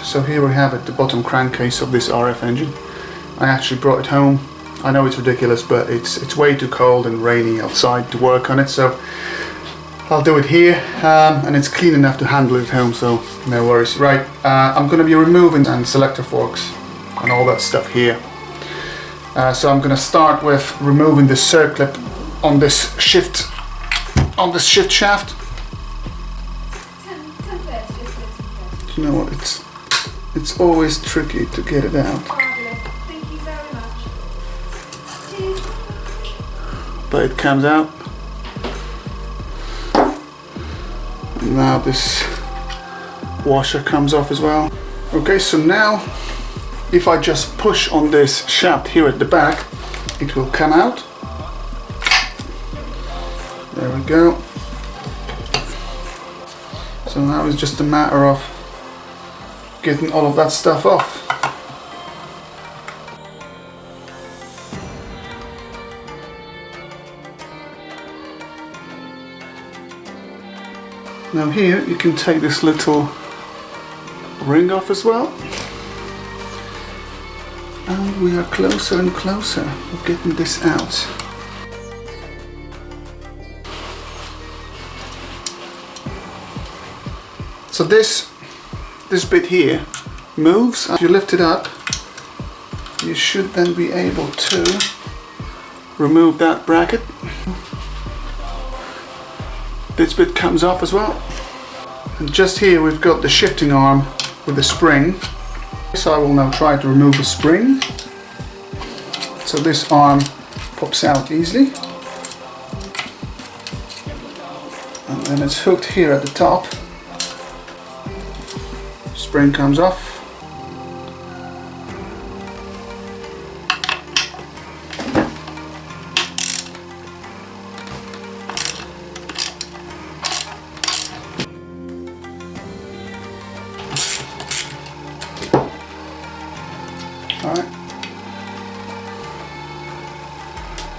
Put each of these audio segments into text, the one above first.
So here we have it, the bottom crankcase of this RF engine. I actually brought it home. I know it's ridiculous, but it's way too cold and rainy outside to work on it, so I'll do it here, and it's clean enough to handle it at home, so no worries. Right, I'm going to be removing and selector forks and all that stuff here. So I'm going to start with removing the circlip on this shift shaft. You know what? It's always tricky to get it out. Thank you very much. But it comes out. And now this washer comes off as well. Okay, so now if I just push on this shaft here at the back, it will come out. There we go. So now it's just a matter of getting all of that stuff off. Now here you can take this little ring off as well. And we are closer and closer of getting this out. So this bit here moves. If you lift it up, you should then be able to remove that bracket. This bit comes off as well. And just here we've got the shifting arm with the spring. So I will now try to remove the spring. So this arm pops out easily. And then it's hooked here at the top. Spring comes off. Alright.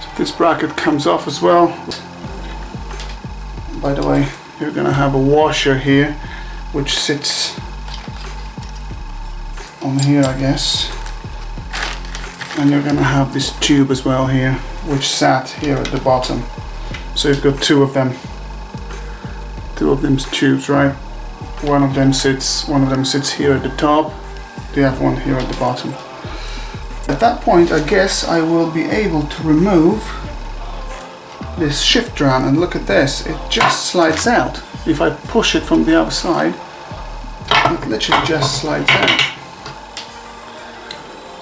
So this bracket comes off as well. By the way, you're going to have a washer here which sits on here, I guess, and you're going to have this tube as well here which sat here at the bottom. So you've got two of them tubes, right? One of them sits here at the top, the other one here at the bottom. At that point I guess I will be able to remove this shift drum, and look at this, it just slides out. If I push it from the other side, it literally just slides out.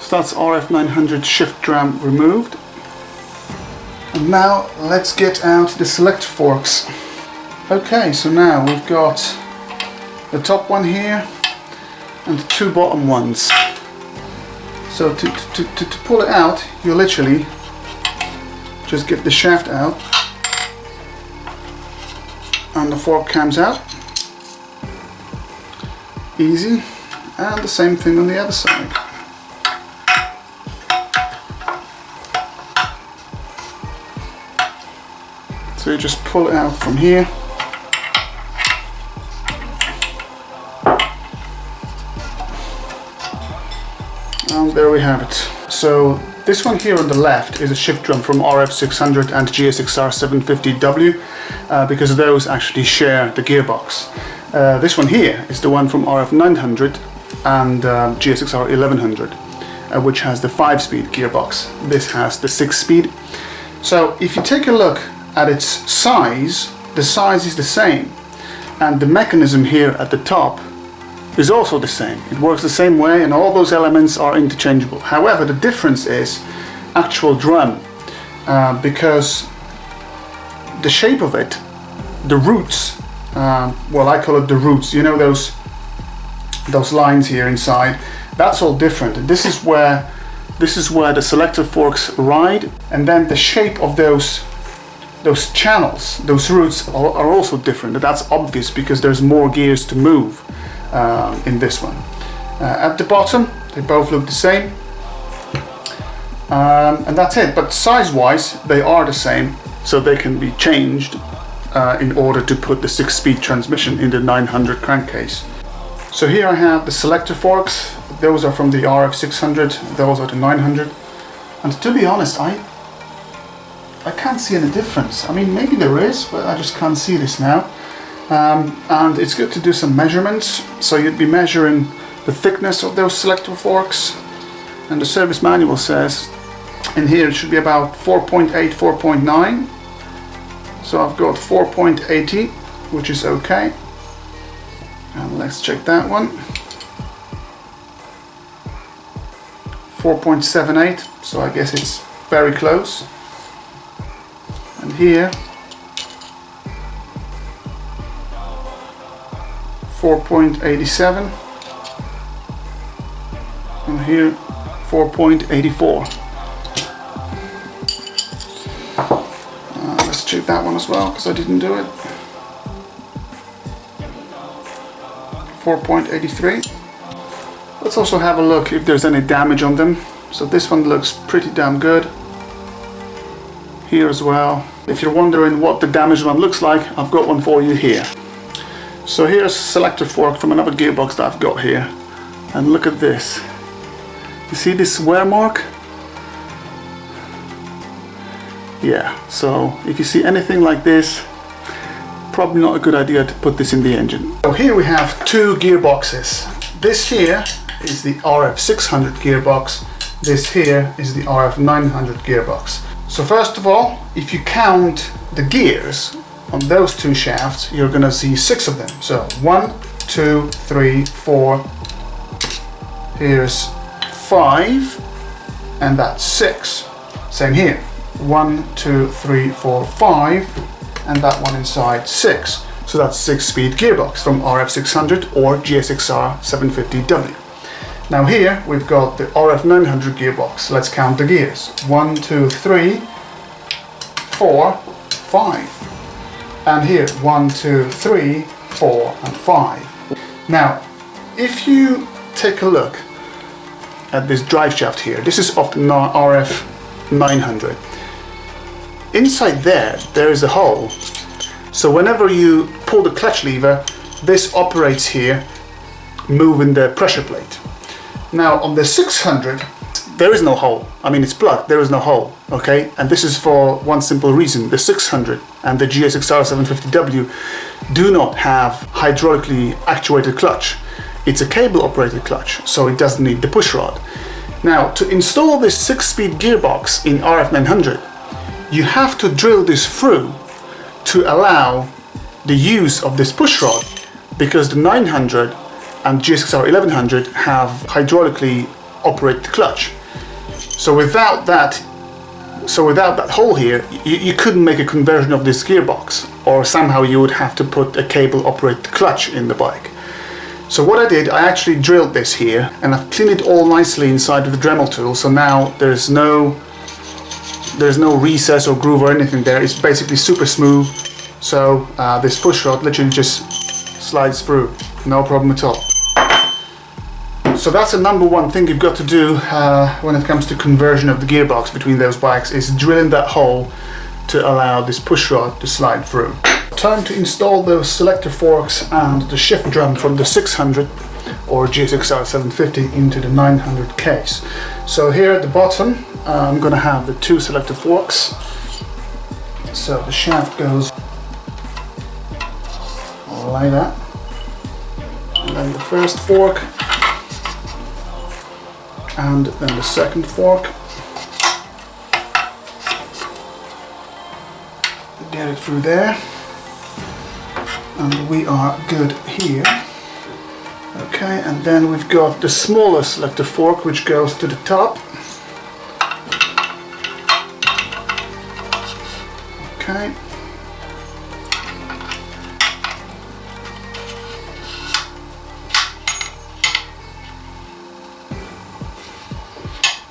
So that's RF900 shift drum removed. And now let's get out the selector forks. Okay, so now we've got the top one here and the two bottom ones. So to pull it out, you literally just get the shaft out and the fork comes out. Easy. And the same thing on the other side. So you just pull it out from here. And there we have it. So this one here on the left is a shift drum from RF900 and GSXR 750W because those actually share the gearbox. This one here is the one from RF900 and GSXR 1100, which has the 5-speed gearbox. This has the 6-speed. So if you take a look at its size, the size is the same, and the mechanism here at the top is also the same. It works the same way and all those elements are interchangeable. However, the difference is actual drum, because the shape of it, the roots, well, I call it the roots, you know, those lines here inside, that's all different. This is where the selector forks ride, and then the shape of those channels, those roots are also different. That's obvious because there's more gears to move in this one. At the bottom they both look the same, and that's it. But size wise they are the same, so they can be changed in order to put the 6-speed transmission in the 900 crankcase. So here I have the selector forks. Those are from the RF600, those are the 900. And to be honest, I can't see any difference. I mean, maybe there is, but I just can't see this now. And it's good to do some measurements. So you'd be measuring the thickness of those selector forks. And the service manual says in here it should be about 4.8, 4.9. So I've got 4.80, which is okay. And let's check that one. 4.78, so I guess it's very close. And here 4.87, and here 4.84. Let's check that one as well, because I didn't do it. 4.83. Let's also have a look if there's any damage on them. So this one looks pretty damn good. Here as well. If you're wondering what the damaged one looks like, I've got one for you here. So here's a selector fork from another gearbox that I've got here. And look at this. You see this wear mark? Yeah, so if you see anything like this, probably not a good idea to put this in the engine. So here we have two gearboxes. This here is the RF600 gearbox. This here is the RF900 gearbox. So first of all, if you count the gears on those two shafts, you're gonna see 6 of them. So 1, 2, 3, 4. Here's 5, and that's 6. Same here. 1, 2, 3, 4, 5, and that one inside 6. So that's 6-speed gearbox from RF600 or GSXR 750W. Now here we've got the RF900 gearbox. Let's count the gears. 1, 2, 3, 4, 5. And here 1, 2, 3, 4, and 5. Now, if you take a look at this drive shaft here, this is of the RF900. Inside there is a hole. So whenever you pull the clutch lever, this operates here, moving the pressure plate. Now on the 600, there is no hole. I mean, it's plugged, there is no hole, okay? And this is for one simple reason. The 600 and the GSXR 750W do not have hydraulically actuated clutch. It's a cable operated clutch, so it doesn't need the push rod. Now, to install this 6-speed gearbox in RF900, you have to drill this through to allow the use of this push rod, because the 900 and GSXR 1100 have hydraulically operated clutch. So without that hole here, you couldn't make a conversion of this gearbox, or somehow you would have to put a cable operated clutch in the bike. So what I did, I actually drilled this here, and I've cleaned it all nicely inside with the Dremel tool. So now there's no recess or groove or anything there. It's basically super smooth. So this push rod literally just slides through, no problem at all. So that's the number one thing you've got to do when it comes to conversion of the gearbox between those bikes, is drilling that hole to allow this push rod to slide through. Time to install those selector forks and the shift drum from the 600 or GSXR 750 into the 900 case. So here at the bottom, I'm going to have the 2 selector forks. So the shaft goes like that, and then the first fork, and then the second fork. Get it through there, and we are good here. Okay, and then we've got the smaller selector fork, which goes to the top. Okay.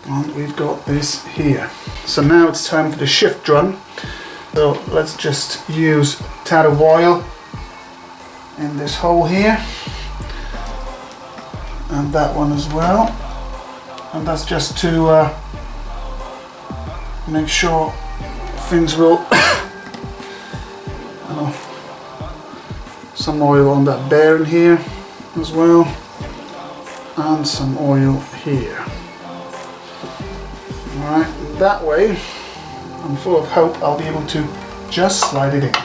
And we've got this here. So now it's time for the shift drum. So let's just use a tad of oil in this hole here, and that one as well. And that's just to make sure things will some oil on that bearing here as well. and some oil here. Alright, that way I'm full of hope I'll be able to just slide it in.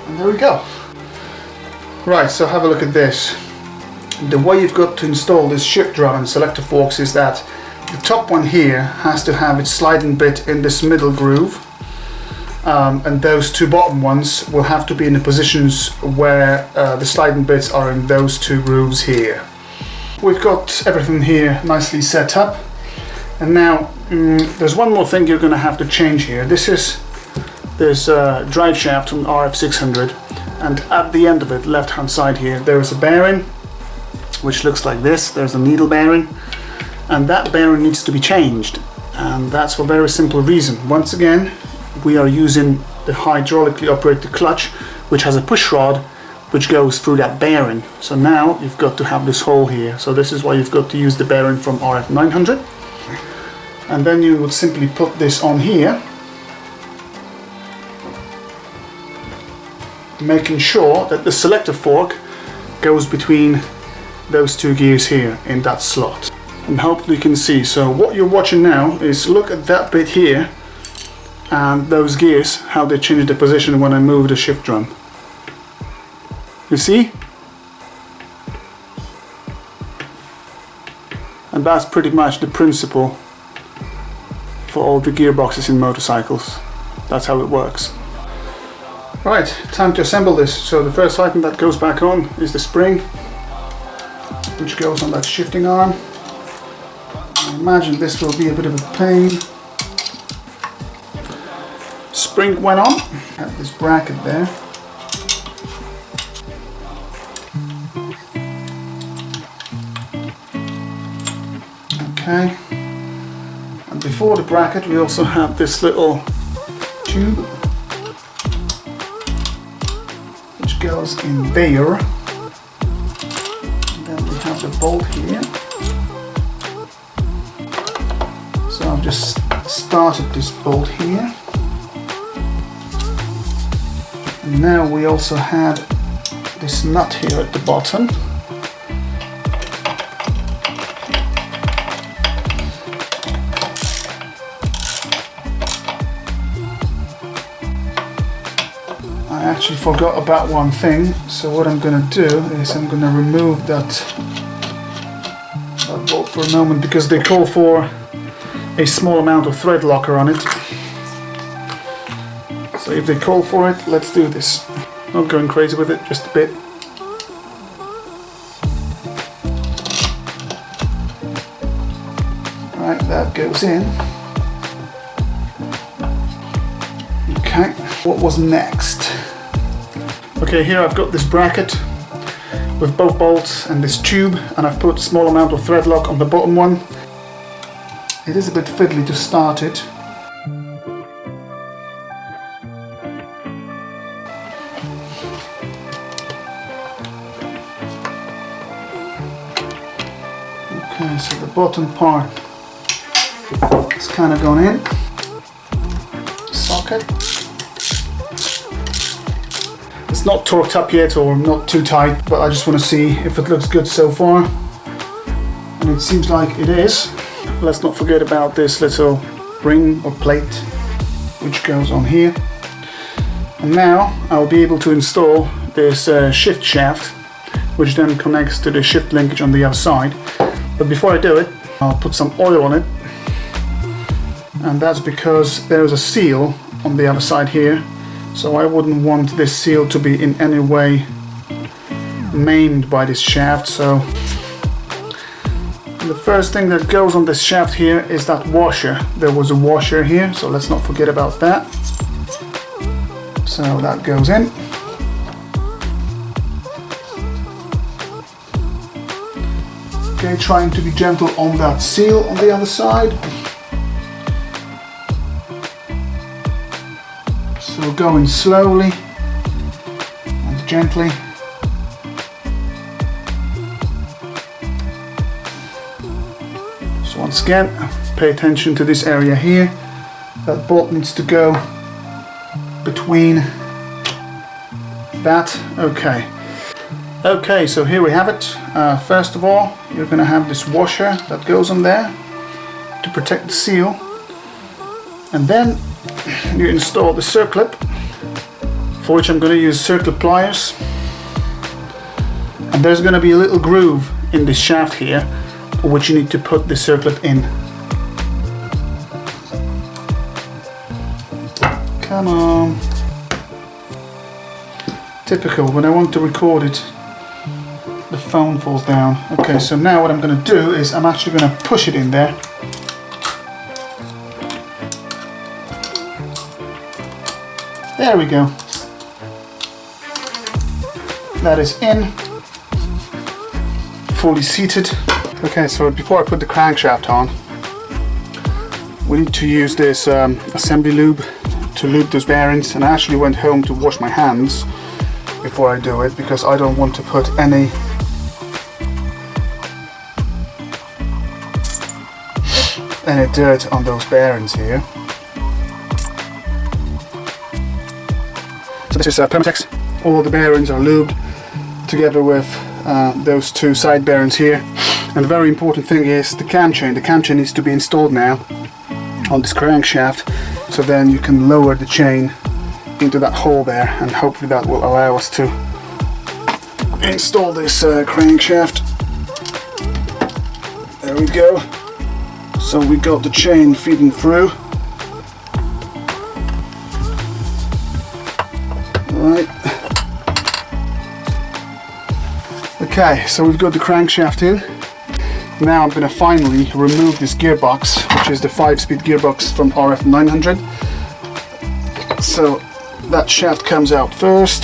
And there we go. Right, so have a look at this. The way you've got to install this shift drum and selector forks is that the top one here has to have its sliding bit in this middle groove, and those two bottom ones will have to be in the positions where the sliding bits are in those two grooves here. We've got everything here nicely set up, and now there's one more thing you're going to have to change here. This is this drive shaft from RF900, and at the end of it, left hand side here, there is a bearing which looks like this. There's a needle bearing, and that bearing needs to be changed, and that's for a very simple reason. Once again, we are using the hydraulically operated clutch, which has a push rod which goes through that bearing. So now you've got to have this hole here, so this is why you've got to use the bearing from RF900, and then you would simply put this on here, making sure that the selector fork goes between those two gears here in that slot. And hopefully you can see. So what you're watching now is, look at that bit here and those gears, how they change the position when I move the shift drum. You see? And that's pretty much the principle for all the gearboxes in motorcycles. That's how it works. Right, time to assemble this. So the first item that goes back on is the spring, which goes on that shifting arm. I imagine this will be a bit of a pain. Spring went on, have this bracket there. Okay, and before the bracket we also have this little tube which goes in there. And then we have the bolt here. So I've just started this bolt here. And now we also had this nut here at the bottom. I actually forgot about one thing, so what I'm going to do is I'm going to remove that bolt for a moment, because they call for a small amount of thread locker on it. So if they call for it, let's do this. Not going crazy with it, just a bit. Right, that goes in. Okay, what was next? Okay, here I've got this bracket with both bolts and this tube, and I've put a small amount of thread lock on the bottom one. It is a bit fiddly to start it. Okay, so the bottom part is kind of gone in. Socket. It's not torqued up yet, or not too tight, but I just want to see if it looks good so far. And it seems like it is. Let's not forget about this little ring or plate which goes on here. And now I'll be able to install this shift shaft, which then connects to the shift linkage on the other side. But before I do it, I'll put some oil on it, and that's because there's a seal on the other side here, so I wouldn't want this seal to be in any way maimed by this shaft. So the first thing that goes on this shaft here is that washer. There was a washer here, so let's not forget about that. So that goes in. Okay, trying to be gentle on that seal on the other side. So going slowly and gently. So once again, pay attention to this area here. That bolt needs to go between that. Okay, so here we have it. First of all, you're going to have this washer that goes on there to protect the seal, and then you install the circlip, for which I'm going to use circlip pliers, and there's going to be a little groove in this shaft here which you need to put the circlip in. Come on. Typical, when I want to record it, the phone falls down. Okay, so now what I'm going to do is I'm actually going to push it in there. There we go. That is in, fully seated. Okay, so before I put the crankshaft on, we need to use this assembly lube to lube those bearings, and I actually went home to wash my hands before I do it because I don't want to put any dirt on those bearings here. So this is Permatex. All the bearings are lubed together with those two side bearings here. And the very important thing is the cam chain. The cam chain needs to be installed now on this crankshaft, so then you can lower the chain into that hole there, and hopefully that will allow us to install this crankshaft. There we go. So we got the chain feeding through. Right. Okay, so we've got the crankshaft in. Now I'm going to finally remove this gearbox, which is the 5-speed gearbox from RF900. So that shaft comes out first.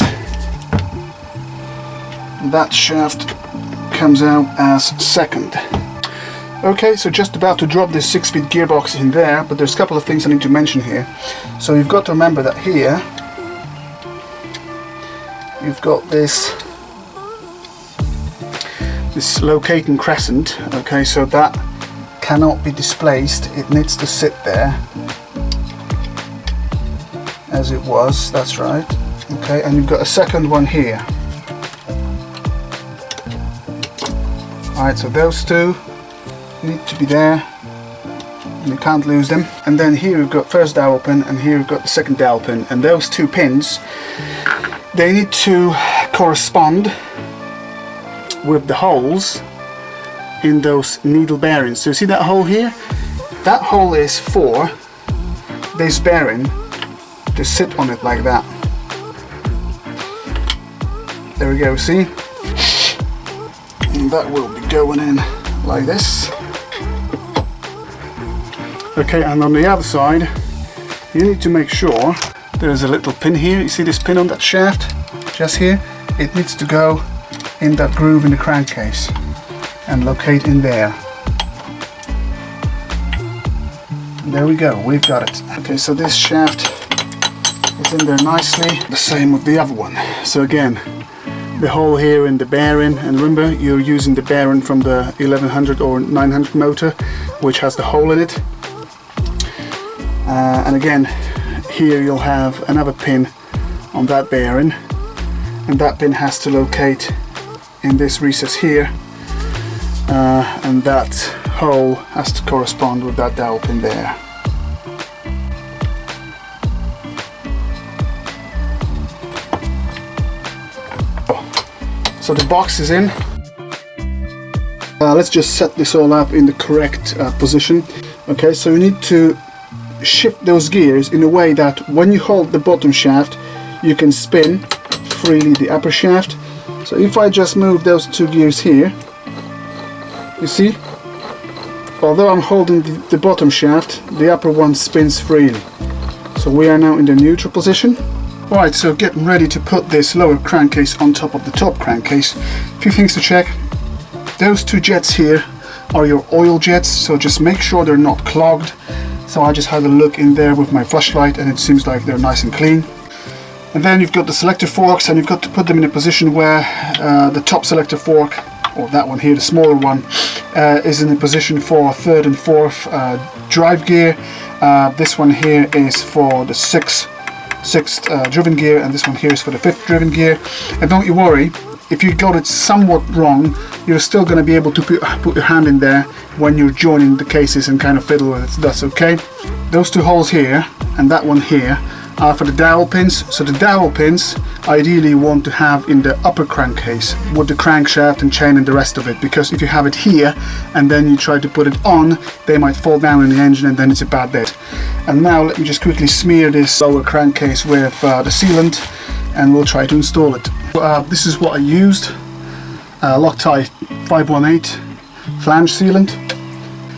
That shaft comes out as second. Okay, so just about to drop this 6-speed gearbox in there, but there's a couple of things I need to mention here. So you've got to remember that here you've got this locating crescent. Okay, so that cannot be displaced, it needs to sit there as it was. That's right. Okay, and you've got a second one here. Alright, so those two need to be there, and you can't lose them. And then here we've got first dowel pin, and here we've got the second dowel pin, and those two pins, they need to correspond with the holes in those needle bearings. So you see that hole here? That hole is for this bearing to sit on it like that. There we go, see? And that will be going in like this. Okay, and on the other side you need to make sure there's a little pin here. You see this pin on that shaft? Just here? It needs to go in that groove in the crankcase and locate in there. And there we go, we've got it. Okay, so this shaft is in there nicely, the same with the other one. So again, the hole here in the bearing, and remember you're using the bearing from the 1100 or 900 motor, which has the hole in it. And again, here you'll have another pin on that bearing, and that pin has to locate in this recess here, and that hole has to correspond with that dowel pin there. So the box is in. Let's just set this all up in the correct position. Okay, so you need to shift those gears in a way that when you hold the bottom shaft you can spin freely the upper shaft. So if I just move those two gears here, you see, although I'm holding the bottom shaft, the upper one spins freely. So we are now in the neutral position. Alright, so getting ready to put this lower crankcase on top of the top crankcase. A few things to check. Those two jets here are your oil jets, so just make sure they're not clogged. So I just had a look in there with my flashlight and it seems like they're nice and clean. And then you've got the selector forks, and you've got to put them in a position where the top selector fork, or that one here, the smaller one, is in a position for third and fourth drive gear. This one here is for the sixth driven gear, and this one here is for the 5th driven gear. And don't you worry, if you got it somewhat wrong, you're still going to be able to put your hand in there when you're joining the cases and kind of fiddle with it. That's okay. Those 2 holes here and that one here are for the dowel pins. So the dowel pins ideally you want to have in the upper crankcase with the crankshaft and chain and the rest of it, because if you have it here and then you try to put it on, they might fall down in the engine and then it's a bad bit. And now let me just quickly smear this lower crankcase with the sealant and we'll try to install it. This is what I used, Loctite 518 flange sealant.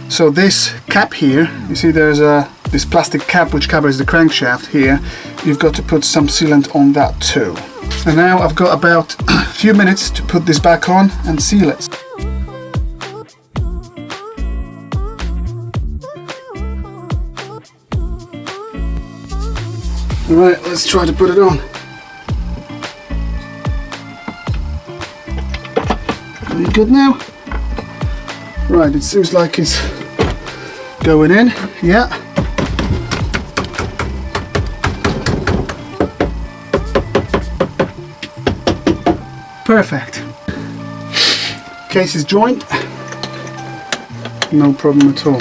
So this cap here, you see there's this plastic cap which covers the crankshaft here. You've got to put some sealant on that too. And now I've got about a few minutes to put this back on and seal it. Alright, let's try to put it on. Are you good now? Right, it seems like it's going in, yeah. Perfect. Case is joined, no problem at all.